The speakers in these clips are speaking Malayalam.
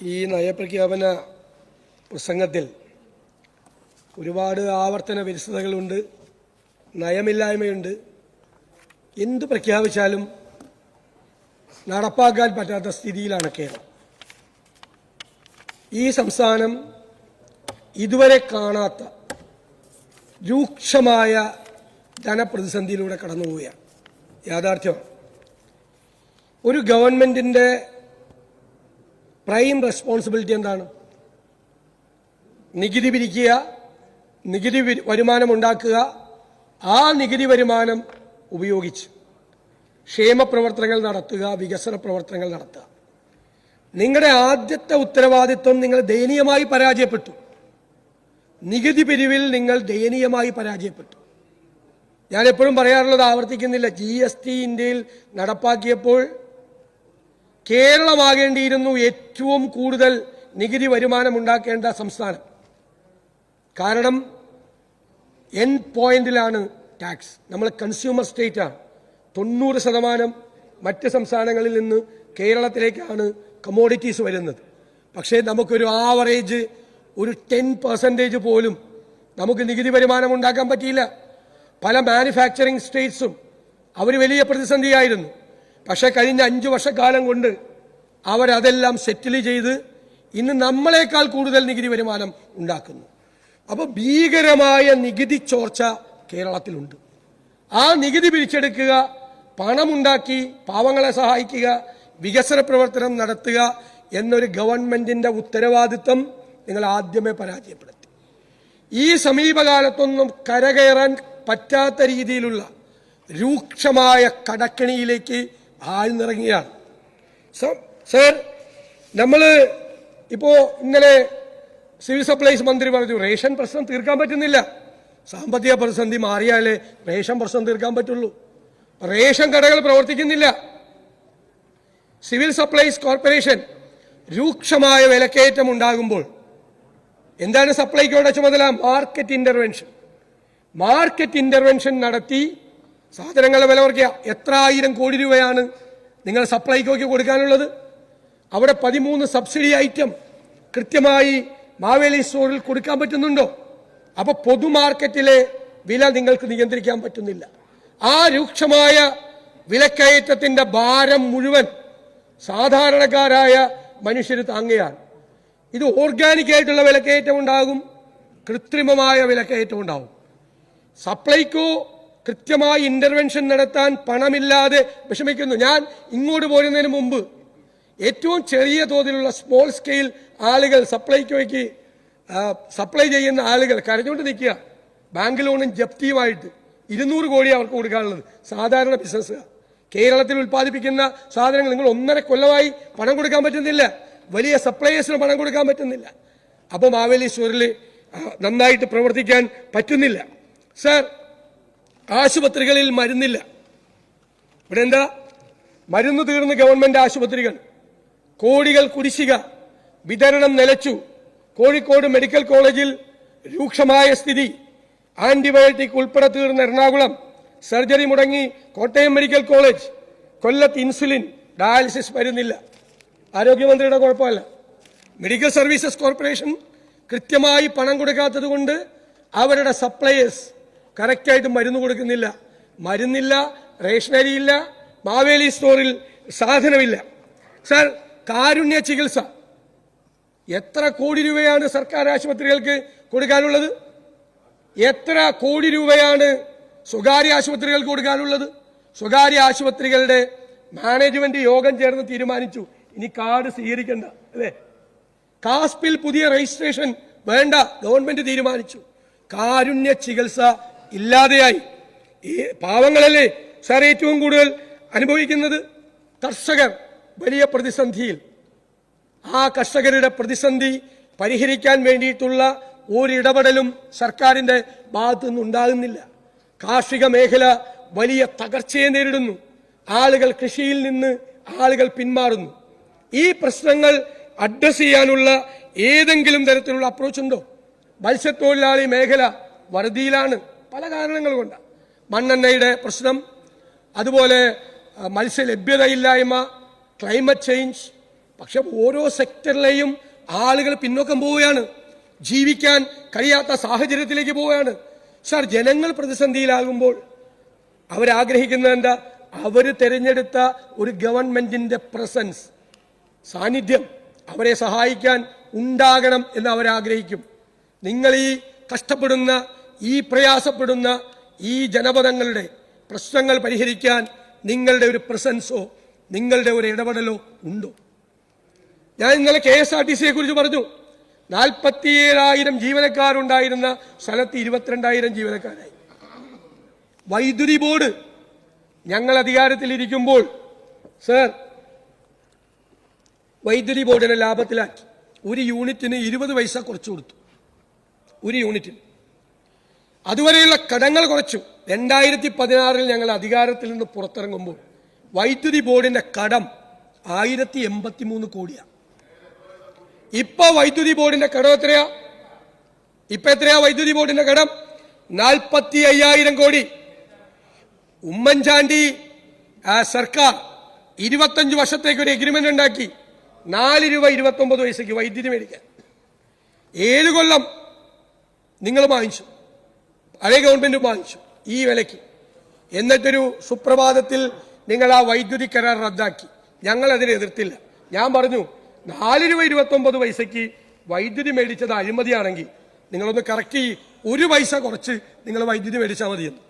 ഈ നയപ്രഖ്യാപന പ്രസംഗത്തിൽ ഒരുപാട് ആവർത്തന വിരസതകളുണ്ട്, നയമില്ലായ്മയുണ്ട്. എന്ത് പ്രഖ്യാപിച്ചാലും നടപ്പാക്കാൻ പറ്റാത്ത സ്ഥിതിയിലാണ് കേരളം. ഈ സംസ്ഥാനം ഇതുവരെ കാണാത്ത രൂക്ഷമായ ധനപ്രതിസന്ധിയിലൂടെ കടന്നുപോവുകയാണ്. യാഥാർത്ഥ്യമാണ്. ഒരു ഗവൺമെന്റിന്റെ പ്രൈം റെസ്പോൺസിബിലിറ്റി എന്താണ്? നികുതി പിരിക്കുക, നികുതി വരുമാനം ഉണ്ടാക്കുക, ആ നികുതി വരുമാനം ഉപയോഗിച്ച് ക്ഷേമ പ്രവർത്തനങ്ങൾ നടത്തുക, വികസന പ്രവർത്തനങ്ങൾ നടത്തുക. നിങ്ങളുടെ ആദ്യത്തെ ഉത്തരവാദിത്വം നിങ്ങൾ ദയനീയമായി പരാജയപ്പെട്ടു. നികുതി പിരിവിൽ നിങ്ങൾ ദയനീയമായി പരാജയപ്പെട്ടു. ഞാൻ എപ്പോഴും പറയാറുള്ളത് ആവർത്തിക്കുന്നില്ല. GST ഇന്ത്യയിൽ നടപ്പാക്കിയപ്പോൾ കേരളമാകേണ്ടിയിരുന്നു ഏറ്റവും കൂടുതൽ നികുതി വരുമാനം ഉണ്ടാക്കേണ്ട സംസ്ഥാനം. കാരണം എൻഡ് പോയിന്റിലാണ് ടാക്സ്. നമ്മൾ കൺസ്യൂമർ സ്റ്റേറ്റാണ്. 90% മറ്റ് സംസ്ഥാനങ്ങളിൽ നിന്ന് കേരളത്തിലേക്കാണ് കമ്മോഡിറ്റീസ് വരുന്നത്. പക്ഷേ നമുക്കൊരു ആവറേജ് ഒരു 10% പോലും നമുക്ക് നികുതി വരുമാനം ഉണ്ടാക്കാൻ പറ്റിയില്ല. പല മാനുഫാക്ചറിംഗ് സ്റ്റേറ്റ്സും അവർ വലിയ പ്രതിസന്ധിയായിരുന്നു. പക്ഷേ കഴിഞ്ഞ 5 വർഷക്കാലം കൊണ്ട് അവരതെല്ലാം സെറ്റിൽ ചെയ്ത് ഇന്ന് നമ്മളെക്കാൾ കൂടുതൽ നികുതി വരുമാനം ഉണ്ടാക്കുന്നു. അപ്പോൾ ഭീകരമായ നികുതി ചോർച്ച കേരളത്തിലുണ്ട്. ആ നികുതി പിരിച്ചെടുക്കുക, പണമുണ്ടാക്കി പാവങ്ങളെ സഹായിക്കുക, വികസന പ്രവർത്തനം നടത്തുക എന്നൊരു ഗവൺമെന്റിന്റെ ഉത്തരവാദിത്വം നിങ്ങൾ ആദ്യമേ പരാജയപ്പെടുത്തി. ഈ സമീപകാലത്തൊന്നും കരകയറാൻ പറ്റാത്ത രീതിയിലുള്ള രൂക്ഷമായ കടക്കണിയിലേക്ക് ആഴ്ന്നിറങ്ങിയാണ്. സർ, നമ്മൾ ഇന്നലെ സിവിൽ സപ്ലൈസ് മന്ത്രി പറഞ്ഞു റേഷൻ പ്രശ്നം തീർക്കാൻ പറ്റുന്നില്ല. സാമ്പത്തിക പ്രതിസന്ധി മാറിയാലേ റേഷൻ പ്രശ്നം തീർക്കാൻ പറ്റുള്ളൂ. റേഷൻ കടകൾ പ്രവർത്തിക്കുന്നില്ല. സിവിൽ സപ്ലൈസ് കോർപ്പറേഷൻ രൂക്ഷമായ വിലക്കയറ്റം ഉണ്ടാകുമ്പോൾ എന്താണ് സപ്ലൈകോയുടെ ചുമതല? മാർക്കറ്റ് ഇന്റർവെൻഷൻ നടത്തി സാധനങ്ങളുടെ വില കുറയ്ക്കുക. എത്ര ആയിരം കോടി രൂപയാണ് നിങ്ങൾ സപ്ലൈകോയ്ക്ക് കൊടുക്കാനുള്ളത്? അവിടെ 13 സബ്സിഡി ഐറ്റം കൃത്യമായി മാവേലി സ്റ്റോറിൽ കൊടുക്കാൻ പറ്റുന്നുണ്ടോ? അപ്പൊ പൊതുമാർക്കറ്റിലെ വില നിങ്ങൾക്ക് നിയന്ത്രിക്കാൻ പറ്റുന്നില്ല. ആ രൂക്ഷമായ വിലക്കയറ്റത്തിന്റെ ഭാരം മുഴുവൻ സാധാരണക്കാരായ മനുഷ്യർ താങ്ങുകയാണ്. ഇത് ഓർഗാനിക് ആയിട്ടുള്ള വിലക്കയറ്റം ഉണ്ടാകും, കൃത്രിമമായ വിലക്കയറ്റം ഉണ്ടാകും. സപ്ലൈകോ കൃത്യമായി ഇന്റർവെൻഷൻ നടത്താൻ പണമില്ലാതെ വിഷമിക്കുന്നു. ഞാൻ ഇങ്ങോട്ട് പോരുന്നതിന് മുമ്പ് ഏറ്റവും ചെറിയ തോതിലുള്ള സ്മോൾ സ്കെയിൽ ആളുകൾ സപ്ലൈകോയ്ക്ക് സപ്ലൈ ചെയ്യുന്ന ആളുകൾ കരഞ്ഞുകൊണ്ട് നിൽക്കുക. ബാങ്ക് ലോണും ജപ്തിയുമായിട്ട് 200 കോടി അവർക്ക് കൊടുക്കാനുള്ളത്. സാധാരണ ബിസിനസ് കേരളത്തിൽ ഉൽപ്പാദിപ്പിക്കുന്ന സാധനങ്ങൾ നിങ്ങൾ 1.5 കൊല്ലമായി പണം കൊടുക്കാൻ പറ്റുന്നില്ല. വലിയ സപ്ലൈയേഴ്സിന് പണം കൊടുക്കാൻ പറ്റുന്നില്ല. അപ്പോൾ മാവേലി സ്റ്റോറിൽ നന്നായിട്ട് പ്രവർത്തിക്കാൻ പറ്റുന്നില്ല. സർ, ആശുപത്രികളിൽ മരുന്നില്ല. ഇവിടെ എന്താ? മരുന്ന് തീർന്ന് ഗവൺമെന്റ് ആശുപത്രികൾ, കോടികൾ കുടിശ്ശിക, വിതരണം നിലച്ചു. കോഴിക്കോട് മെഡിക്കൽ കോളേജിൽ രൂക്ഷമായ സ്ഥിതി. ആന്റിബയോട്ടിക് ഉൾപ്പെടെ തീർന്ന എറണാകുളം, സർജറി മുടങ്ങി കോട്ടയം മെഡിക്കൽ കോളേജ്. കൊല്ലത്ത് ഇൻസുലിൻ, ഡയാലിസിസ് വരുന്നില്ല. ആരോഗ്യമന്ത്രിയുടെ കുഴപ്പമല്ല. മെഡിക്കൽ സർവീസസ് കോർപ്പറേഷൻ കൃത്യമായി പണം കൊടുക്കാത്തത് കൊണ്ട് അവരുടെ സപ്ലയേഴ്സ് കറക്റ്റായിട്ട് മരുന്ന് കൊടുക്കുന്നില്ല. മരുന്നില്ല, റേഷനരിയില്ല, മാവേലി സ്റ്റോറിൽ സാധനമില്ല. സർ, കാരുണ്യ ചികിത്സ എത്ര കോടി രൂപയാണ് സർക്കാർ ആശുപത്രികൾക്ക് കൊടുക്കാനുള്ളത്? എത്ര കോടി രൂപയാണ് സ്വകാര്യ ആശുപത്രികൾക്ക് കൊടുക്കാനുള്ളത്? സ്വകാര്യ ആശുപത്രികളുടെ മാനേജ്മെന്റ് യോഗം ചേർന്ന് തീരുമാനിച്ചു ഇനി കാർഡ് സ്വീകരിക്കണ്ട, അല്ലേ? കാസ്പിൽ പുതിയ രജിസ്ട്രേഷൻ വേണ്ട, ഗവൺമെന്റ് തീരുമാനിച്ചു. കാരുണ്യ ചികിത്സ ഇല്ലാതെയായി. ഈ പാവങ്ങളല്ലേ സാർ ഏറ്റവും കൂടുതൽ അനുഭവിക്കുന്നത്? കർഷകർ വലിയ പ്രതിസന്ധിയിൽ. ആ കർഷകരുടെ പ്രതിസന്ധി പരിഹരിക്കാൻ വേണ്ടിയിട്ടുള്ള ഒരിടപെടലും സർക്കാരിന്റെ ഭാഗത്തു നിന്നുണ്ടാകുന്നില്ല. കാർഷിക മേഖല വലിയ തകർച്ചയെ നേരിടുന്നു. ആളുകൾ കൃഷിയിൽ നിന്ന് പിന്മാറുന്നു. ഈ പ്രശ്നങ്ങൾ അഡ്രസ് ചെയ്യാനുള്ള ഏതെങ്കിലും തരത്തിലുള്ള അപ്രോച്ച് ഉണ്ടോ? മത്സ്യത്തൊഴിലാളി മേഖല വറുതിയിലാണ്, പല കാരണങ്ങൾ കൊണ്ട്. മണ്ണെണ്ണയുടെ പ്രശ്നം, അതുപോലെ മത്സ്യലഭ്യതയില്ലായ്മ, ക്ലൈമറ്റ് ചേഞ്ച്, പക്ഷെ ഓരോ സെക്ടറിലെയും ആളുകൾ പിന്നോക്കം പോവുകയാണ്, ജീവിക്കാൻ കഴിയാത്ത സാഹചര്യത്തിലേക്ക് പോവുകയാണ്. സാർ, ജനങ്ങൾ പ്രതിസന്ധിയിലാകുമ്പോൾ അവരാഗ്രഹിക്കുന്നത് എന്താ? അവർ തിരഞ്ഞെടുത്ത ഒരു ഗവൺമെന്റിന്റെ പ്രസൻസ്, സാന്നിധ്യം അവരെ സഹായിക്കാൻ ഉണ്ടാകണം എന്ന് അവരാഗ്രഹിക്കും. നിങ്ങൾ ഈ കഷ്ടപ്പെടുന്ന, ഈ പ്രയാസപ്പെടുന്ന ഈ ജനപദങ്ങളുടെ പ്രശ്നങ്ങൾ പരിഹരിക്കാൻ നിങ്ങളുടെ ഒരു പ്രസൻസോ നിങ്ങളുടെ ഒരു ഇടപെടലോ ഉണ്ടോ? ഞാൻ ഇന്നലെ KSRTCയെ കുറിച്ച് പറഞ്ഞു. 47,000 ജീവനക്കാരുണ്ടായിരുന്ന സ്ഥലത്ത് 22,000 ജീവനക്കാരായി. വൈദ്യുതി ബോർഡ് ഞങ്ങൾ അധികാരത്തിലിരിക്കുമ്പോൾ സർ വൈദ്യുതി ബോർഡിനെ ലാഭത്തിലാക്കി. ഒരു യൂണിറ്റിന് 20 പൈസ കുറച്ചു കൊടുത്തു, ഒരു യൂണിറ്റിന്. അതുവരെയുള്ള കടങ്ങൾ കുറച്ചു. 2016 ഞങ്ങൾ അധികാരത്തിൽ നിന്ന് പുറത്തിറങ്ങുമ്പോൾ വൈദ്യുതി ബോർഡിന്റെ കടം 1083 കോടിയാണ്. ഇപ്പൊ വൈദ്യുതി ബോർഡിന്റെ കടം എത്രയാ? വൈദ്യുതി ബോർഡിന്റെ കടം 45,000 കോടി. ഉമ്മൻചാണ്ടി സർക്കാർ 25 വർഷത്തേക്ക് ഒരു എഗ്രിമെന്റ് ഉണ്ടാക്കി. 4 രൂപ 29 പൈസയ്ക്ക് വൈദ്യുതി മേടിക്കാൻ 7 കൊല്ലം നിങ്ങൾ വാങ്ങിച്ചു, പഴയ ഗവൺമെന്റ് വാങ്ങിച്ചു ഈ വിലയ്ക്ക്. എന്നിട്ടൊരു സുപ്രഭാതത്തിൽ നിങ്ങൾ ആ വൈദ്യുതി കരാർ റദ്ദാക്കി. ഞങ്ങൾ അതിനെ എതിർത്തില്ല. ഞാൻ പറഞ്ഞു, 4 രൂപ 29 പൈസയ്ക്ക് വൈദ്യുതി മേടിച്ചത് അഴിമതിയാണെങ്കിൽ നിങ്ങളൊന്ന് കറക്റ്റ് 1 പൈസ കുറച്ച് നിങ്ങൾ വൈദ്യുതി മേടിച്ചാൽ മതിയെന്ന്.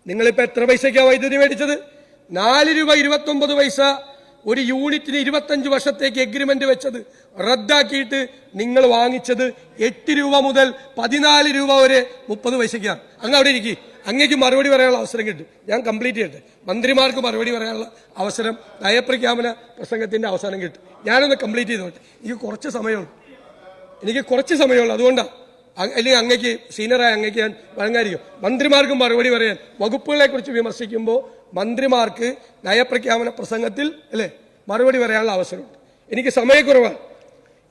നിങ്ങളിപ്പോൾ എത്ര പൈസയ്ക്കാണ് വൈദ്യുതി മേടിച്ചത്? 4 രൂപ 29 പൈസ ഒരു യൂണിറ്റിന് 25 വർഷത്തേക്ക് എഗ്രിമെന്റ് വെച്ചത് റദ്ദാക്കിയിട്ട് നിങ്ങൾ വാങ്ങിച്ചത് 8 രൂപ മുതൽ 14 രൂപ വരെ 30 പൈസയ്ക്കാണ്. അങ്ങ് അവിടെ ഇരിക്കും, അങ്ങേക്ക് മറുപടി പറയാനുള്ള അവസരം കിട്ടും. ഞാൻ കംപ്ലീറ്റ് ചെയ്യട്ടെ. മന്ത്രിമാർക്ക് മറുപടി പറയാനുള്ള അവസരം നയപ്രഖ്യാപന പ്രസംഗത്തിന്റെ അവസാനം കിട്ടും. ഞാനൊന്ന് കംപ്ലീറ്റ് ചെയ്തോട്ടെ. എനിക്ക് കുറച്ച് സമയമുള്ളൂ, അതുകൊണ്ടാണ്. അല്ലെങ്കിൽ അങ്ങേക്ക് സീനിയറായ അങ്ങേക്ക് ഞാൻ വഴങ്ങായിരിക്കും. മന്ത്രിമാർക്കും മറുപടി പറയാൻ, വകുപ്പുകളെ കുറിച്ച് വിമർശിക്കുമ്പോൾ മന്ത്രിമാർക്ക് നയപ്രഖ്യാപന പ്രസംഗത്തിൽ മറുപടി പറയാനുള്ള അവസരമുണ്ട്. എനിക്ക് സമയക്കുറവാണ്.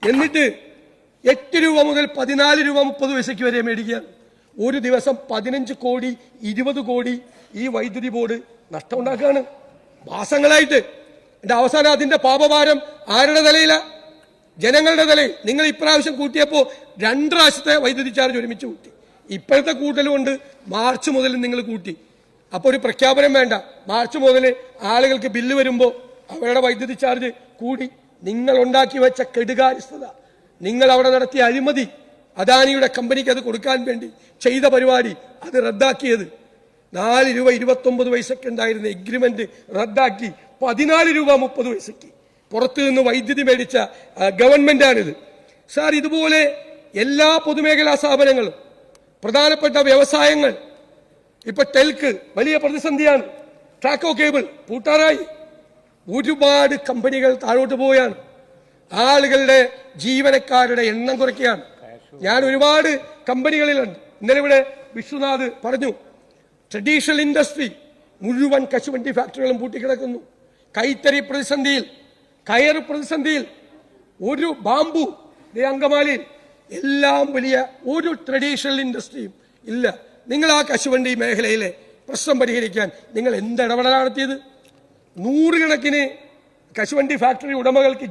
എന്നിട്ട് 8 രൂപ മുതൽ 14 രൂപ 30 പൈസയ്ക്ക് വരെ മേടിക്കാൻ ഒരു ദിവസം 15 കോടി 20 കോടി ഈ വൈദ്യുതി ബോർഡ് നഷ്ടമുണ്ടാക്കുകയാണ് മാസങ്ങളായിട്ട്. എന്റെ അവസാനം അതിന്റെ പാപഭാരം ആരുടെ തലയില? ജനങ്ങളുടെ തലയിൽ. നിങ്ങൾ ഇപ്രാവശ്യം കൂട്ടിയപ്പോൾ 2 പ്രാവശ്യത്തെ വൈദ്യുതി ചാർജ് ഒരുമിച്ച് കൂട്ടി. ഇപ്പോഴത്തെ കൂട്ടലുകൊണ്ട് മാർച്ച് മുതൽ നിങ്ങൾ കൂട്ടി. അപ്പോൾ ഒരു പ്രഖ്യാപനം വേണ്ട. മാർച്ച് മുതൽ ആളുകൾക്ക് ബില്ല് വരുമ്പോൾ അവരുടെ വൈദ്യുതി ചാർജ് കൂടി. നിങ്ങൾ ഉണ്ടാക്കി വെച്ച കെടുകാര്യസ്ഥത, നിങ്ങൾ അവിടെ നടത്തിയ അഴിമതി, അദാനിയുടെ കമ്പനിക്ക് അത് കൊടുക്കാൻ വേണ്ടി ചെയ്ത പരിപാടി, അത് റദ്ദാക്കിയത് 4 രൂപ 29 പൈസയ്ക്ക് ഉണ്ടായിരുന്ന എഗ്രിമെന്റ് റദ്ദാക്കി 14 രൂപ 30 പൈസയ്ക്ക് പുറത്തു നിന്ന് വൈദ്യുതി മേടിച്ച ഗവൺമെന്റാണിത്. സാർ, ഇതുപോലെ എല്ലാ പൊതുമേഖലാ സ്ഥാപനങ്ങളും, പ്രധാനപ്പെട്ട വ്യവസായങ്ങൾ, ഇപ്പൊ ടെൽക്ക് വലിയ പ്രതിസന്ധിയാണ്. ട്രാക്കോ കേബിൾ പൂട്ടാറായി. ഒരുപാട് കമ്പനികൾ താഴോട്ട് പോവുകയാണ്. ആളുകളുടെ ജീവനക്കാരുടെ എണ്ണം കുറയ്ക്കുകയാണ്. ഞാൻ ഒരുപാട് കമ്പനികളിലുണ്ട്. ഇന്നലെ ഇവിടെ വിശ്വനാഥ് പറഞ്ഞു, ട്രഡീഷണൽ ഇൻഡസ്ട്രി മുഴുവൻ കശുവണ്ടി ഫാക്ടറികളും പൂട്ടിക്കിടക്കുന്നു. കൈത്തറി പ്രതിസന്ധിയിൽ, കയർ പ്രതിസന്ധിയിൽ, ഒരു ബാംബു അങ്കമാലിയിൽ, എല്ലാം വലിയ ഒരു ട്രഡീഷണൽ ഇൻഡസ്ട്രിയും ഇല്ല. നിങ്ങൾ ആ കശുവണ്ടി മേഖലയിലെ പ്രശ്നം പരിഹരിക്കാൻ നിങ്ങൾ എന്ത് ഇടപെടലാണ് നടത്തിയത്? 100 കണക്കിന് കശുവണ്ടി ഫാക്ടറി ഉടമകൾക്ക്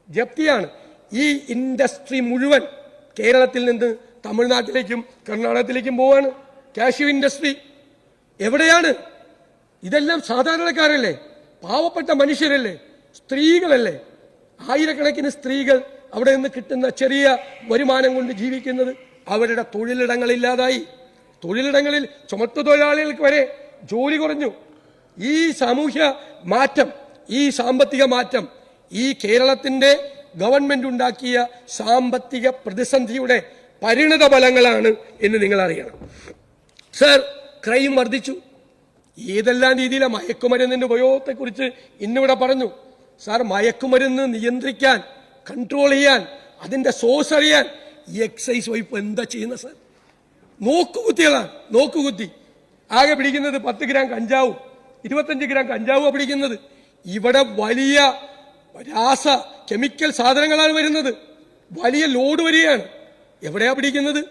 ജപ്തിയാണ്. ഈ ഇൻഡസ്ട്രി മുഴുവൻ കേരളത്തിൽ നിന്ന് തമിഴ്നാട്ടിലേക്കും കർണാടകത്തിലേക്കും പോവാണ്. കാഷ്യൂ ഇൻഡസ്ട്രി എവിടെയാണ്? ഇതെല്ലാം സാധാരണക്കാരല്ലേ, പാവപ്പെട്ട മനുഷ്യരല്ലേ, സ്ത്രീകളല്ലേ? ആയിരക്കണക്കിന് സ്ത്രീകൾ അവിടെ നിന്ന് കിട്ടുന്ന ചെറിയ വരുമാനം കൊണ്ട് ജീവിക്കുന്നത്. അവരുടെ തൊഴിലിടങ്ങളില്ലാതായി. തൊഴിലിടങ്ങളിൽ ചുമട്ടുതൊഴിലാളികൾക്ക് വരെ ജോലി കുറഞ്ഞു. ഈ സാമൂഹ്യ മാറ്റം, ഈ സാമ്പത്തിക മാറ്റം, ഈ കേരളത്തിന്റെ ഗവൺമെന്റ് ഉണ്ടാക്കിയ സാമ്പത്തിക പ്രതിസന്ധിയുടെ പരിണിത ഫലങ്ങളാണ് എന്ന് നിങ്ങൾ അറിയണം. സർ, ക്രൈം വർദ്ധിച്ചു. ഏതെല്ലാം രീതിയിലെ മയക്കുമരുന്നിന്റെ ഉപയോഗത്തെക്കുറിച്ച് ഇന്നിവിടെ പറഞ്ഞു. സാർ, മയക്കുമരുന്ന് നിയന്ത്രിക്കാൻ, കൺട്രോൾ ചെയ്യാൻ, അതിന്റെ സോഴ്സ് അറിയാൻ ഈ എക്സൈസ് വകുപ്പ് എന്താ ചെയ്യുന്നത്? സാർ, നോക്കുകുത്തികളാണ്. നോക്കുകുത്തി ആകെ പിടിക്കുന്നത് 10 ഗ്രാം കഞ്ചാവും 25 ഗ്രാം കഞ്ചാവും പിടിക്കുന്നത്. ഇവിടെ വലിയ രാസ കെമിക്കൽ സാധനങ്ങളാണ് വരുന്നത്. വലിയ ലോഡ് വരികയാണ്. എവിടെയാ പിടിക്കുന്നത്?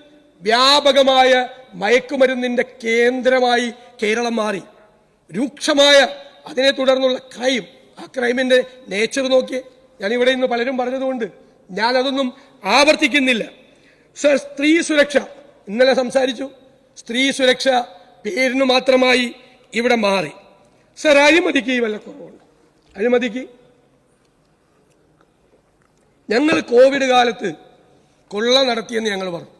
വ്യാപകമായ മയക്കുമരുന്നിന്റെ കേന്ദ്രമായി കേരളം മാറി. രൂക്ഷമായ അതിനെ തുടർന്നുള്ള ക്രൈം, ആ ക്രൈമിന്റെ നേച്ചർ നോക്കിയേ. ഞാനിവിടെ ഇന്ന് പലരും പറഞ്ഞതുകൊണ്ട് ഞാനതൊന്നും ആവർത്തിക്കുന്നില്ല. സർ, സ്ത്രീ സുരക്ഷ ഇന്നലെ സംസാരിച്ചു. സ്ത്രീ സുരക്ഷ പേരിന് മാത്രമായി ഇവിടെ മാറി. സർ, അഴിമതിക്ക് വല്ല കുറവുണ്ട്? അഴിമതിക്ക് ഞങ്ങൾ കോവിഡ് കാലത്ത് കൊള്ള നടത്തിയെന്ന് ഞങ്ങൾ പറഞ്ഞു.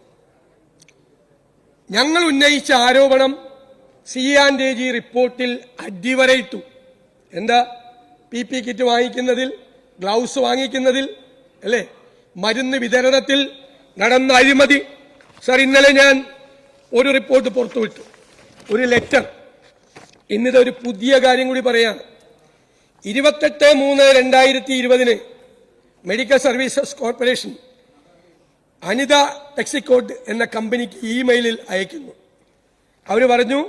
ഞങ്ങൾ ഉന്നയിച്ച ആരോപണം C&AG റിപ്പോർട്ടിൽ അടിവരയിട്ടു. എന്താ? PP കിറ്റ് വാങ്ങിക്കുന്നതിൽ, ഗ്ലൗസ് വാങ്ങിക്കുന്നതിൽ, അല്ലേ, മരുന്ന് വിതരണത്തിൽ നടന്ന അഴിമതി. സർ, ഇന്നലെ ഞാൻ ഒരു റിപ്പോർട്ട് പുറത്തുവിട്ടു, ഒരു ലെറ്റർ. ഇന്നിതൊരു പുതിയ കാര്യം കൂടി പറയാം. 28/3/2020 മെഡിക്കൽ സർവീസസ് കോർപ്പറേഷൻ അനിത ടെക്സിക്കോട്ട് എന്ന കമ്പനിക്ക് ഇമെയിലിൽ അയക്കുന്നു. അവർ പറഞ്ഞു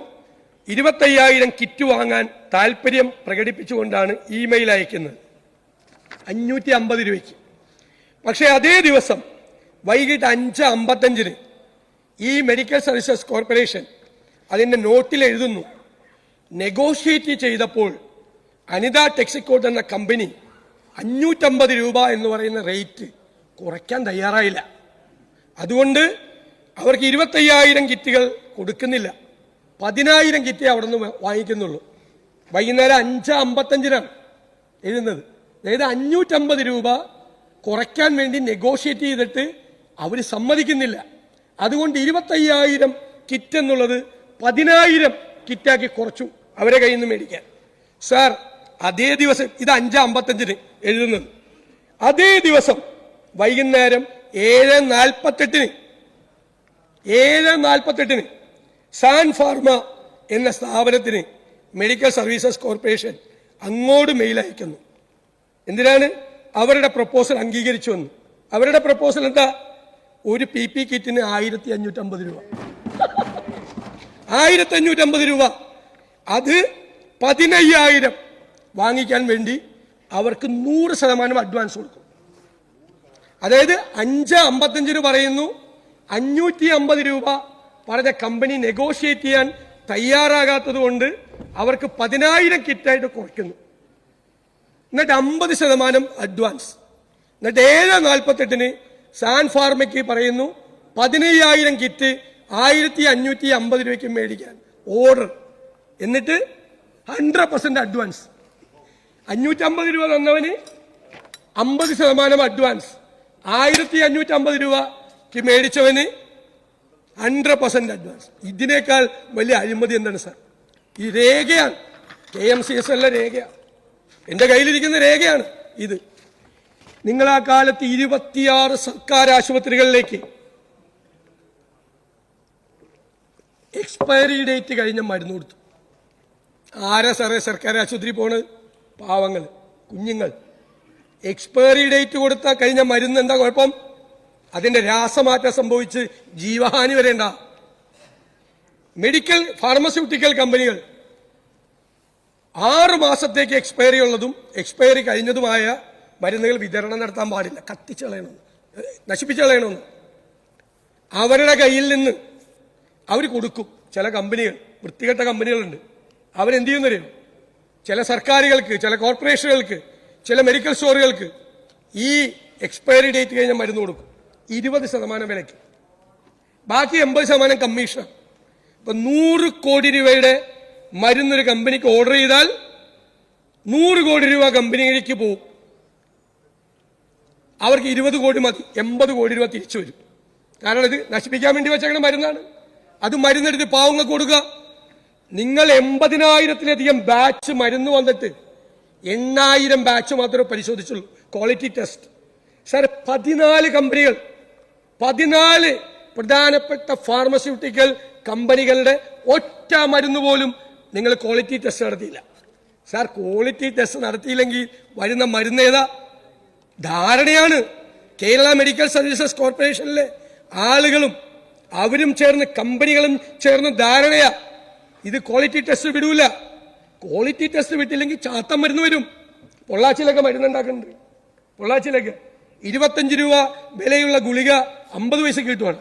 25,000 കിറ്റ് വാങ്ങാൻ താല്പര്യം പ്രകടിപ്പിച്ചുകൊണ്ടാണ് ഇമെയിൽ അയക്കുന്നത് 550 രൂപയ്ക്ക്. പക്ഷേ അതേ ദിവസം വൈകിട്ട് 5:55 ഈ മെഡിക്കൽ സർവീസസ് കോർപ്പറേഷൻ അതിൻ്റെ നോട്ടിൽ എഴുതുന്നു, നെഗോഷിയേറ്റ് ചെയ്തപ്പോൾ അനിത ടെക്സിക്കോട്ട് എന്ന കമ്പനി 550 രൂപ എന്ന് പറയുന്ന റേറ്റ് കുറയ്ക്കാൻ തയ്യാറായില്ല. അതുകൊണ്ട് അവർക്ക് 25,000 കിറ്റുകൾ കൊടുക്കുന്നില്ല, 10,000 കിറ്റേ അവിടെ നിന്ന് വാങ്ങിക്കുന്നുള്ളൂ. വൈകുന്നേരം 5:55 എഴുതുന്നത്. അതായത് 550 രൂപ കുറയ്ക്കാൻ വേണ്ടി നെഗോഷിയേറ്റ് ചെയ്തിട്ട് അവർ സമ്മതിക്കുന്നില്ല. അതുകൊണ്ട് 25,000 കിറ്റ് എന്നുള്ളത് 10,000 കിറ്റാക്കി കുറച്ചു അവരെ കയ്യിൽ നിന്ന് മേടിക്കാൻ. സാർ, അതേ ദിവസം, ഇത് 5:55 എഴുതുന്നത്, അതേ ദിവസം വൈകുന്നേരം 7:48 സാൻ ഫാർമ എന്ന സ്ഥാപനത്തിന് മെഡിക്കൽ സർവീസസ് കോർപ്പറേഷൻ അങ്ങോട്ട് മെയിൽ അയക്കുന്നു. എന്തിനാണ്? അവരുടെ പ്രപ്പോസൽ അംഗീകരിച്ചു വന്നു. അവരുടെ പ്രപ്പോസൽ എന്താ? ഒരു PP കിറ്റിന് 1,550 രൂപ. 1,550 രൂപ. അത് 15,000 വാങ്ങിക്കാൻ വേണ്ടി അവർക്ക് 100% അഡ്വാൻസ് കൊടുക്കും. അതായത് 5:55 പറയുന്നു, 550 രൂപ പറഞ്ഞ കമ്പനി നെഗോഷിയേറ്റ് ചെയ്യാൻ തയ്യാറാകാത്തത് കൊണ്ട് അവർക്ക് 10,000 കിറ്റായിട്ട് കുറയ്ക്കുന്നു. എന്നിട്ട് 50% അഡ്വാൻസ്. എന്നിട്ട് 7:48 സാൻ ഫാർമയ്ക്ക് പറയുന്നു 15,000 കിറ്റ് 1,550 രൂപയ്ക്ക് മേടിക്കാൻ ഓർഡർ. എന്നിട്ട് 100% അഡ്വാൻസ്. 550 രൂപ തന്നവന് 50% അഡ്വാൻസ്. 1,550 രൂപയ്ക്ക് മേടിച്ചവന് 100% അഡ്വാൻസ്. ഇതിനേക്കാൾ വലിയ അഴിമതി എന്താണ് സാർ? ഈ രേഖയാണ്, KMCSL രേഖയാണ്, എൻ്റെ കയ്യിലിരിക്കുന്ന രേഖയാണ് ഇത്. നിങ്ങൾ ആ കാലത്ത് 26 സർക്കാർ ആശുപത്രികളിലേക്ക് എക്സ്പയറി ഡേറ്റ് കഴിഞ്ഞ മരുന്ന് കൊടുത്തു. ആരാ സാറേ സർക്കാർ ആശുപത്രി പോണത്? പാവങ്ങൾ, കുഞ്ഞുങ്ങൾ. എക്സ്പയറി ഡേറ്റ് കൊടുത്ത കഴിഞ്ഞ മരുന്ന് എന്താ കുഴപ്പം? അതിന്റെ രാസമാറ്റം സംഭവിച്ച് ജീവഹാനി വരെ ഉണ്ടാ. മെഡിക്കൽ ഫാർമസ്യൂട്ടിക്കൽ കമ്പനികൾ 6 മാസത്തേക്ക് എക്സ്പയറി ഉള്ളതും എക്സ്പയറി കഴിഞ്ഞതുമായ മരുന്നുകൾ വിതരണം നടത്താൻ പാടില്ല. കത്തിച്ച് കളയണമെന്ന്, നശിപ്പിച്ച് കളയണമെന്ന്. അവരുടെ കയ്യിൽ നിന്ന് അവർ കൊടുക്കും. ചില കമ്പനികൾ, വൃത്തികെട്ട കമ്പനികളുണ്ട്, അവരെന്ത് ചെയ്യുന്നറിയോ? ചില സർക്കാരുകൾക്ക്, ചില കോർപ്പറേഷനുകൾക്ക്, ചില മെഡിക്കൽ സ്റ്റോറുകൾക്ക് ഈ എക്സ്പയറി ഡേറ്റ് കഴിഞ്ഞ മരുന്ന് കൊടുക്കും 20% വിലയ്ക്ക്. ബാക്കി 80% കമ്മീഷൻ. ഇപ്പൊ 100 കോടി രൂപയുടെ മരുന്നൊരു കമ്പനിക്ക് ഓർഡർ ചെയ്താൽ 100 കോടി രൂപ കമ്പനിയിലേക്ക് പോകും. അവർക്ക് 20 കോടി മതി, 80 കോടി രൂപ തിരിച്ചു വരും. കാരണം ഇത് നശിപ്പിക്കാൻ വേണ്ടി വെച്ചേക്കണ മരുന്നാണ്. അത് മരുന്നെടുത്ത് പാവങ്ങൾക്ക് കൊടുക്കുക. നിങ്ങൾ 80,000-ലധികം ബാച്ച് മരുന്ന് വന്നിട്ട് 8,000 ബാച്ച് മാത്രമേ പരിശോധിച്ചുള്ളൂ ക്വാളിറ്റി ടെസ്റ്റ്. സാർ, 14 കമ്പനികൾ, 14 പ്രധാനപ്പെട്ട ഫാർമസ്യൂട്ടിക്കൽ കമ്പനികളുടെ ഒറ്റ മരുന്ന് പോലും നിങ്ങൾ ക്വാളിറ്റി ടെസ്റ്റ് നടത്തിയില്ല. സാർ, ക്വാളിറ്റി ടെസ്റ്റ് നടത്തിയില്ലെങ്കിൽ വരുന്ന മരുന്ന് ഏതാ? ധാരണയാണ്. കേരള മെഡിക്കൽ സർവീസസ് കോർപ്പറേഷനിലെ ആളുകളും അവരും ചേർന്ന്, കമ്പനികളും ചേർന്ന് ധാരണയാ ഇത് ക്വാളിറ്റി ടെസ്റ്റ് വിടൂല. ക്വാളിറ്റി ടെസ്റ്റ് വിട്ടില്ലെങ്കിൽ ചാത്തം മരുന്ന് വരും. പൊള്ളാച്ചിയിലൊക്കെ മരുന്നുണ്ടാക്കുന്നുണ്ട്. പൊള്ളാച്ചിയിലൊക്കെ 25 രൂപ വിലയുള്ള ഗുളിക 50 പൈസക്ക് കിട്ടുവാണ്.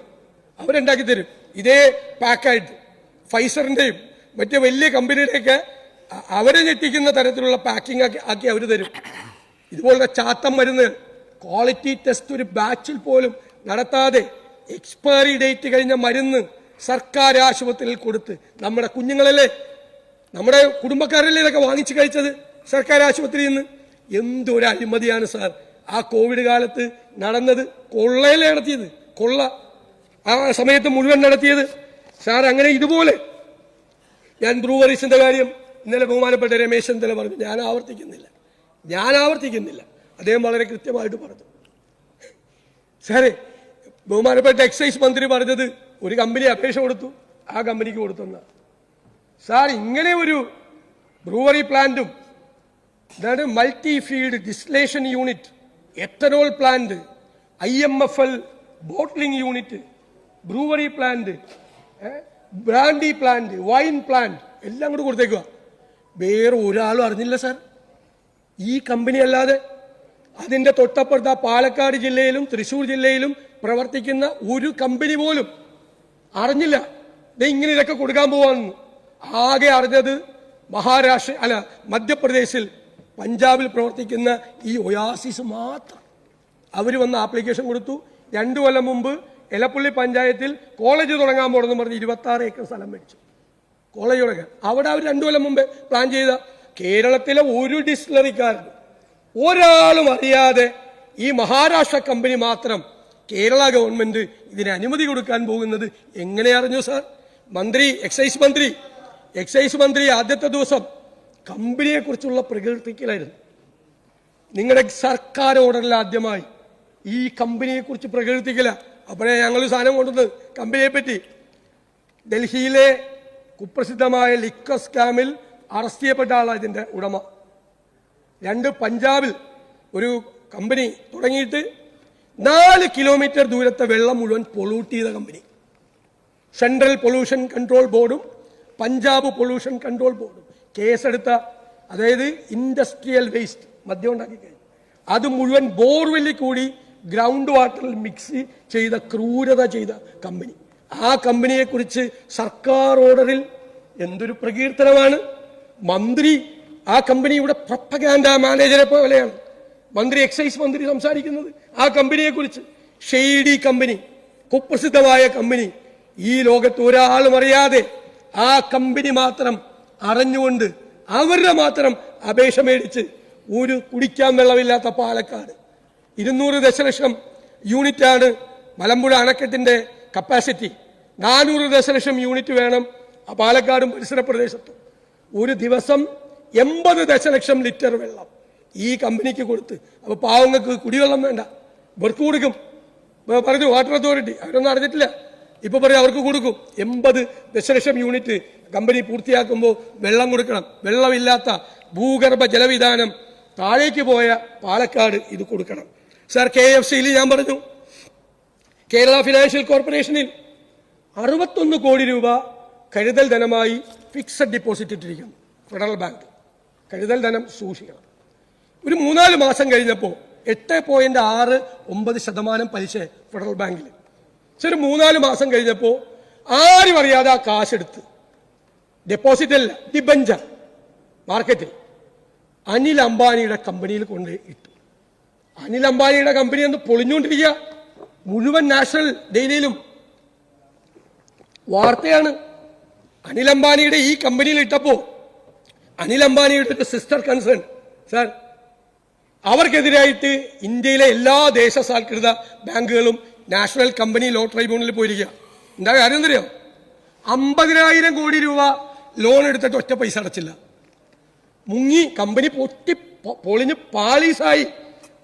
അവരുണ്ടാക്കി തരും ഇതേ പാക്കായിട്ട്. ഫൈസറിന്റെയും മറ്റു വലിയ കമ്പനിയുടെയൊക്കെ അവരെ ഞെട്ടിക്കുന്ന തരത്തിലുള്ള പാക്കിംഗ് ആക്കി അവർ തരും. ഇതുപോലുള്ള ചാത്തം മരുന്ന് ക്വാളിറ്റി ടെസ്റ്റ് ഒരു ബാച്ചിൽ പോലും നടത്താതെ എക്സ്പയറി ഡേറ്റ് കഴിഞ്ഞ മരുന്ന് സർക്കാർ ആശുപത്രിയിൽ കൊടുത്ത് നമ്മുടെ കുഞ്ഞുങ്ങളല്ലേ, നമ്മുടെ കുടുംബക്കാരല്ലേ ഇതൊക്കെ വാങ്ങിച്ചു കഴിച്ചത് സർക്കാർ ആശുപത്രിയിൽ നിന്ന്. എന്തൊരു അഴിമതിയാണ് സാർ ആ കോവിഡ് കാലത്ത് നടന്നത്. കൊള്ളയല്ലേ നടത്തിയത്, കൊള്ള ആ സമയത്ത് മുഴുവൻ നടത്തിയത് സാർ. അങ്ങനെ ഇതുപോലെ ഞാൻ ബ്രൂവറീസിന്റെ കാര്യം ഇന്നലെ ബഹുമാനപ്പെട്ട രമേശ് ചെന്നിത്തല പറഞ്ഞു. ഞാൻ ആവർത്തിക്കുന്നില്ല, അദ്ദേഹം വളരെ കൃത്യമായിട്ട് പറഞ്ഞു. സാറേ, ബഹുമാനപ്പെട്ട എക്സൈസ് മന്ത്രി പറഞ്ഞത് ഒരു കമ്പനി അപേക്ഷ കൊടുത്തു, ആ കമ്പനിക്ക് കൊടുത്തെന്ന. സാർ, ഇങ്ങനെ ഒരു ബ്രൂവറി പ്ലാന്റും multi field distillation unit, ethanol plant, IMFL bottling unit, brewery plant, brandy plant, wine plant എല്ലാം കൂടെ കൊടുത്തേക്കുക. വേറെ ഒരാളും അറിഞ്ഞില്ല സാർ ഈ കമ്പനി അല്ലാതെ. അതിന്റെ തൊട്ടപ്പുറത്ത് പാലക്കാട് ജില്ലയിലും തൃശൂർ ജില്ലയിലും പ്രവർത്തിക്കുന്ന ഒരു കമ്പനി പോലും അറിഞ്ഞില്ല ഇങ്ങനെ ഇതൊക്കെ കൊടുക്കാൻ പോവാന്ന്. ആകെ അറിഞ്ഞത് മധ്യപ്രദേശിൽ, പഞ്ചാബിൽ പ്രവർത്തിക്കുന്ന ഈ ഒയാസിസ് മാത്രം. അവർ വന്ന് ആപ്ലിക്കേഷൻ കൊടുത്തു. 2 കൊല്ലം മുമ്പ് എലപ്പുള്ളി പഞ്ചായത്തിൽ കോളേജ് തുടങ്ങാൻ പോകണമെന്ന് പറഞ്ഞ് 26 ഏക്കർ സ്ഥലം മേടിച്ചു കോളേജ് തുടങ്ങാൻ. അവിടെ അവർ 2 കൊല്ലം മുമ്പേ പ്ലാൻ ചെയ്ത. കേരളത്തിലെ ഒരു ഡിസ്റ്റിലറിക്കാരനും ഒരാളും അറിയാതെ ഈ മഹാരാഷ്ട്ര കമ്പനി മാത്രം കേരള ഗവൺമെന്റ് ഇതിന് അനുമതി കൊടുക്കാൻ പോകുന്നത് എങ്ങനെ അറിഞ്ഞു സാർ? എക്സൈസ് മന്ത്രി ആദ്യത്തെ ദിവസം കമ്പനിയെ കുറിച്ചുള്ള പ്രകീർത്തിക്കലായിരുന്നു. നിങ്ങളുടെ സർക്കാർ ഓർഡറിൽ ആദ്യമായി ഈ കമ്പനിയെ കുറിച്ച് പ്രകീർത്തിക്കില്ല. അപ്പോഴേ ഞങ്ങൾ സാധനം കൊണ്ടുവന്നത് കമ്പനിയെ പറ്റി. ഡൽഹിയിലെ കുപ്രസിദ്ധമായ ലിക്കർ സ്കാമിൽ അറസ്റ്റ് ചെയ്യപ്പെട്ട ആളാണ് ഇതിന്റെ ഉടമ. 2 പഞ്ചാബിൽ ഒരു കമ്പനി തുടങ്ങിയിട്ട് 4 കിലോമീറ്റർ ദൂരത്തെ വെള്ളം മുഴുവൻ പൊള്യൂട്ട് ചെയ്ത കമ്പനി. സെൻട്രൽ പൊല്യൂഷൻ കൺട്രോൾ ബോർഡും പഞ്ചാബ് പൊല്യൂഷൻ കൺട്രോൾ ബോർഡും കേസെടുത്ത, അതായത് ഇൻഡസ്ട്രിയൽ വേസ്റ്റ് മദ്യം ഉണ്ടാക്കി കഴിഞ്ഞു അത് മുഴുവൻ ബോർവെല്ലിൽ കൂടി ഗ്രൗണ്ട് വാട്ടറിൽ മിക്സ് ചെയ്ത ക്രൂരത ചെയ്ത കമ്പനി. ആ കമ്പനിയെ കുറിച്ച് സർക്കാർ ഓർഡറിൽ എന്തൊരു പ്രകീർത്തനമാണ്. മന്ത്രി ആ കമ്പനിയുടെ പ്രൊപ്പഗാൻഡ മാനേജറെ പോലെയാണ് എക്സൈസ് മന്ത്രി സംസാരിക്കുന്നത് ആ കമ്പനിയെ കുറിച്ച്. ഷെയ്ഡി കമ്പനി, കുപ്രസിദ്ധമായ കമ്പനി. ഈ ലോകത്ത് ഒരാളും അറിയാതെ ആ കമ്പനി മാത്രം അറിഞ്ഞുകൊണ്ട് അവരുടെ മാത്രം അപേക്ഷ മേടിച്ച് ഒരു കുടിക്കാൻ വെള്ളമില്ലാത്ത പാലക്കാട് 200 ദശലക്ഷം യൂണിറ്റാണ് മലമ്പുഴ അണക്കെട്ടിന്റെ കപ്പാസിറ്റി. 400 ദശലക്ഷം യൂണിറ്റ് വേണം പാലക്കാടും പരിസര പ്രദേശത്തും. ഒരു ദിവസം 80 ദശലക്ഷം ലിറ്റർ വെള്ളം ഈ കമ്പനിക്ക് കൊടുത്ത്. അപ്പൊ പാവങ്ങൾക്ക് കുടിവെള്ളം വേണ്ട, ഇവർക്ക് കൊടുക്കും. പറഞ്ഞു വാട്ടർ അതോറിറ്റി, അവരൊന്നും അറിഞ്ഞിട്ടില്ല. ഇപ്പൊ പറയും അവർക്ക് കൊടുക്കും. 80 ദശലക്ഷം യൂണിറ്റ് കമ്പനി പൂർത്തിയാക്കുമ്പോൾ വെള്ളം കൊടുക്കണം. വെള്ളമില്ലാത്ത ഭൂഗർഭ ജലവിധാനം താഴേക്ക് പോയ പാലക്കാട് ഇത് കൊടുക്കണം. സാർ, KFCയിൽ ഞാൻ പറഞ്ഞു, കേരള ഫിനാൻഷ്യൽ കോർപ്പറേഷനിൽ 61 കോടി രൂപ കരുതൽ ധനമായി ഫിക്സഡ് ഡിപ്പോസിറ്റ് ഇട്ടിരിക്കുന്നു. ഫെഡറൽ ബാങ്ക് കരുതൽ ധനം സൂക്ഷിക്കണം. ഒരു 3-4 മാസം കഴിഞ്ഞപ്പോൾ 8.69% പലിശ ഫെഡറൽ ബാങ്കിൽ. ഒരു 3-4 മാസം കഴിഞ്ഞപ്പോൾ ആരും അറിയാതെ ആ കാശെടുത്ത് ഡെപ്പോസിറ്റ് അല്ല, ഡിബഞ്ചർ മാർക്കറ്റിൽ അനിൽ അംബാനിയുടെ കമ്പനിയിൽ കൊണ്ട് ഇട്ടു. അനിൽ അംബാനിയുടെ കമ്പനി എന്ന് പൊളിഞ്ഞുകൊണ്ടിരിക്കുക. മുഴുവൻ നാഷണൽ ഡെയിലിയിലും വാർത്തയാണ്. അനിൽ അംബാനിയുടെ ഈ കമ്പനിയിൽ ഇട്ടപ്പോ അനിൽ അംബാനിയുടെ സിസ്റ്റർ കൺസേൺ സാർ, അവർക്കെതിരായിട്ട് ഇന്ത്യയിലെ എല്ലാ ദേശസാൽകൃത ബാങ്കുകളും നാഷണൽ കമ്പനി ലോ ട്രൈബ്യൂണലിൽ പോയിരിക്കുക. എന്താ കാര്യം എന്നറിയോ? 50,000 കോടി രൂപ ലോൺ എടുത്തിട്ട് ഒറ്റ പൈസ അടച്ചില്ല. മുങ്ങി, കമ്പനി പൊളിഞ്ഞ് പാളീസായി.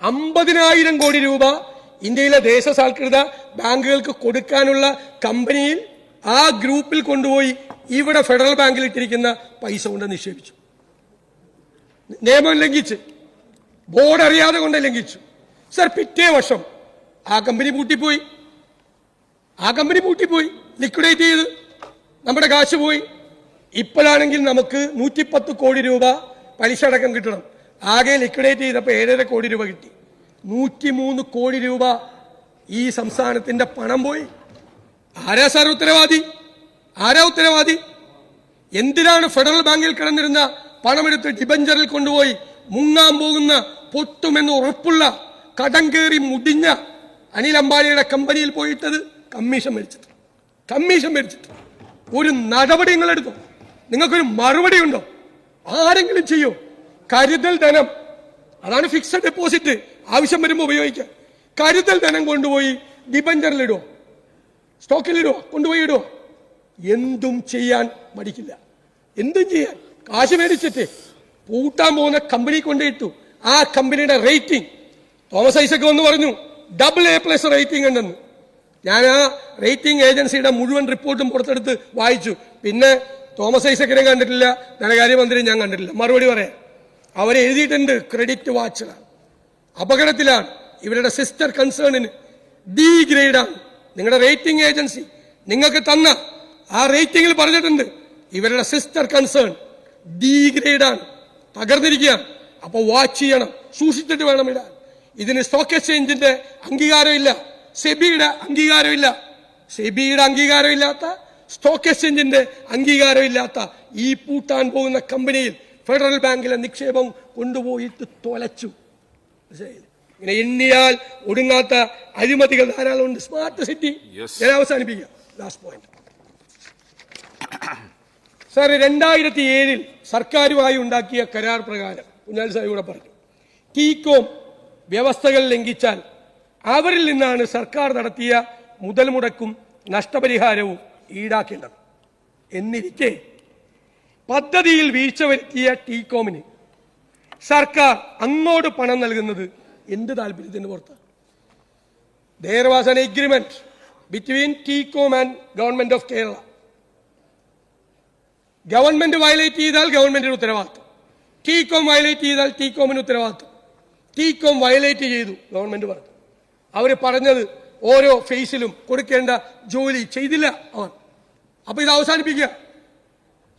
50,000 കോടി രൂപ ഇന്ത്യയിലെ ദേശസാൽകൃത ബാങ്കുകൾക്ക് കൊടുക്കാനുള്ള കമ്പനിയിൽ ആ ഗ്രൂപ്പിൽ കൊണ്ടുപോയി ഇവിടെ ഫെഡറൽ ബാങ്കിൽ ഇട്ടിരിക്കുന്ന പൈസ കൊണ്ട് നിക്ഷേപിച്ചു. നിയമം ലംഘിച്ച്, ബോർഡ് അറിയാതെ കൊണ്ട് ലംഘിച്ചു. സർ, പിറ്റേ വർഷം ആ കമ്പനി പൂട്ടിപ്പോയി, ലിക്വിഡേറ്റ് ചെയ്ത് നമ്മുടെ കാശ് പോയി. ഇപ്പോഴാണെങ്കിൽ നമുക്ക് 110 കോടി രൂപ പലിശ അടക്കം കിട്ടണം. ആകെ ലിക്വിഡേറ്റ് ചെയ്തപ്പോൾ 7.5 കോടി രൂപ കിട്ടി. 103 കോടി രൂപ ഈ സംസ്ഥാനത്തിന്റെ പണം പോയി. ആരാ സാർ ഉത്തരവാദി? എന്തിനാണ് ഫെഡറൽ ബാങ്കിൽ കിടന്നിരുന്ന പണമെടുത്ത് ഡിബഞ്ചറിൽ കൊണ്ടുപോയി മുങ്ങാൻ പോകുന്ന പൊട്ടുമെന്ന് ഉറപ്പുള്ള കടം കയറി മുടിഞ്ഞ അനിൽ അംബാനിയുടെ കമ്പനിയിൽ പോയിട്ടത് കമ്മീഷൻ മേടിച്ചിട്ട് ഒരു നടപടി നിങ്ങൾ എടുത്തോ? നിങ്ങൾക്കൊരു മറുപടി ഉണ്ടോ? ആരെങ്കിലും ചെയ്യോ? കരുതൽ ധനം, അതാണ് ഫിക്സഡ് ഡെപ്പോസിറ്റ്, ആവശ്യം വരുമ്പോൾ ഉപയോഗിക്കാം. കരുതൽ ധനം കൊണ്ടുപോയി ഡിബഞ്ചറിലിടുവോ, സ്റ്റോക്കിലിടുവോ, കൊണ്ടുപോയി ഇടുവോ? എന്തും ചെയ്യാൻ മടിക്കില്ല. എന്തും ചെയ്യാൻ കാശ് മേടിച്ചിട്ട് പൂട്ടാൻ പോകുന്ന കമ്പനി കൊണ്ടിട്ടു. ആ കമ്പനിയുടെ റേറ്റിംഗ് തോമസ് ഐസക് വന്ന് പറഞ്ഞു AA+ റേറ്റിംഗ് ഉണ്ടെന്ന്. ഞാൻ ആ റേറ്റിംഗ് ഏജൻസിയുടെ മുഴുവൻ റിപ്പോർട്ടും പുറത്തെടുത്ത് വായിച്ചു. പിന്നെ തോമസ് ഐസക്കിനെ കണ്ടിട്ടില്ല, ധനകാര്യമന്ത്രി ഞാൻ കണ്ടിട്ടില്ല. മറുപടി പറയാം, അവരെഴുതിയിട്ടുണ്ട് ക്രെഡിറ്റ് വാച്ചറാണ്, അപകടത്തിലാണ്, ഇവരുടെ സിസ്റ്റർ കൺസേണിന് D ഗ്രേഡാണ്. നിങ്ങളുടെ റേറ്റിംഗ് ഏജൻസി നിങ്ങൾക്ക് തന്ന ആ റേറ്റിംഗിൽ പറഞ്ഞിട്ടുണ്ട് ഇവരുടെ സിസ്റ്റർ കൺസേൺ D ഗ്രേഡാണ്, തകർന്നിരിക്കുകയാണ്. അപ്പൊ വാച്ച് ചെയ്യണം, സൂക്ഷിച്ചിട്ട് വേണം ഇടാൻ. ഇതിന് സ്റ്റോക്ക് എക്സ്ചേഞ്ചിന്റെ അംഗീകാരമില്ല, സെബിയുടെ അംഗീകാരമില്ല. സെബിയുടെ അംഗീകാരമില്ലാത്ത, സ്റ്റോക്ക് എക്സ്ചേഞ്ചിന്റെ അംഗീകാരമില്ലാത്ത ഈ പൂട്ടാൻ പോകുന്ന കമ്പനിയിൽ ഫെഡറൽ ബാങ്കിലെ നിക്ഷേപം കൊണ്ടുപോയിട്ട് തൊലച്ചു. ഇങ്ങനെ എണ്ണിയാൽ ഒടുങ്ങാത്ത അഴിമതികൾ ധാരാളം ഉണ്ട്. സ്മാർട്ട് സിറ്റി ഞാൻ അവസാനിപ്പിക്കാം. ലാസ്റ്റ് പോയിന്റ് സാർ, 2007 സർക്കാരുമായി ഉണ്ടാക്കിയ കരാർ പ്രകാരം കുഞ്ഞാലി സാഹിബ് കൂടെ പറഞ്ഞു, ടീകോം വ്യവസ്ഥകൾ ലംഘിച്ചാൽ അവരിൽ നിന്നാണ് സർക്കാർ നടത്തിയ മുതൽ മുടക്കും നഷ്ടപരിഹാരവും ഈടാക്കേണ്ടത്. എന്നിരിക്കെ പദ്ധതിയിൽ വീഴ്ച വരുത്തിയ ടീകോമിന് സർക്കാർ അങ്ങോട്ട് പണം നൽകുന്നത് എന്ത് താല്പര്യത്തിന് പുറത്താണ്? There was an agreement between TCOM and Government of Kerala. Government violate ചെയ്താൽ ഗവൺമെന്റിന് ഉത്തരവാദിത്വം, ടീകോം വയലേറ്റ് ചെയ്താൽ ടീകോമിന് ഉത്തരവാദിത്വം. ടീകോം വയലേറ്റ് ചെയ്തു, ഗവൺമെന്റ് പറഞ്ഞു. അവർ പറഞ്ഞത് ഓരോ ഫേസിലും കൊടുക്കേണ്ട ജോലി ചെയ്തില്ല അവർ. അപ്പൊ ഇത് അവസാനിപ്പിക്കുക.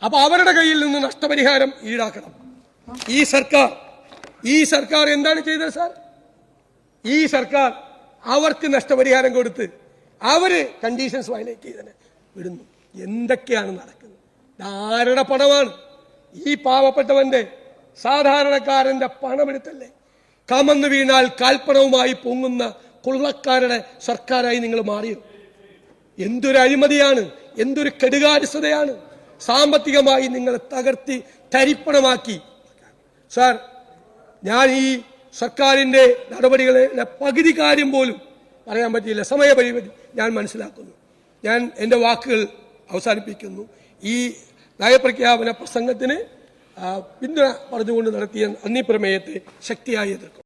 അപ്പൊ അവരുടെ കയ്യിൽ നിന്ന് നഷ്ടപരിഹാരം ഈടാക്കണം. ഈ സർക്കാർ എന്താണ് ചെയ്തത് സാർ? ഈ സർക്കാർ അവർക്ക് നഷ്ടപരിഹാരം കൊടുത്ത് അവര് കണ്ടീഷൻസ് വയലേറ്റ് ചെയ്തതിന് വിടുന്നു. എന്തൊക്കെയാണ് നടക്കുന്നത്? ആരുടെ പണമാണ്? ഈ പാവപ്പെട്ടവന്റെ സാധാരണക്കാരന്റെ പണമെടുത്തല്ലേ. കമന്നു വീണാൽ കാൽപ്പണവുമായി പൊങ്ങുന്ന കൊള്ളക്കാരുടെ സർക്കാരായി നിങ്ങൾ മാറിയോ? എന്തൊരു അഴിമതിയാണ്, എന്തൊരു കെടുകാര്യസ്ഥതയാണ്. സാമ്പത്തികമായി നിങ്ങളെ തകർത്തി തരിപ്പണമാക്കി. സാർ, ഞാൻ ഈ സർക്കാരിന്റെ നടപടികളെ പകുതി കാര്യം പോലും പറയാൻ പറ്റിയില്ല, സമയപരിമിതി ഞാൻ മനസ്സിലാക്കുന്നു. ഞാൻ എൻ്റെ വാക്കുകൾ അവസാനിപ്പിക്കുന്നു. ഈ നയപ്രഖ്യാപന പ്രസംഗത്തിന് പിന്തുണ പറഞ്ഞുകൊണ്ട് നടത്തിയ നന്ദി പ്രമേയത്തെ ശക്തിയായി എതിർക്കും.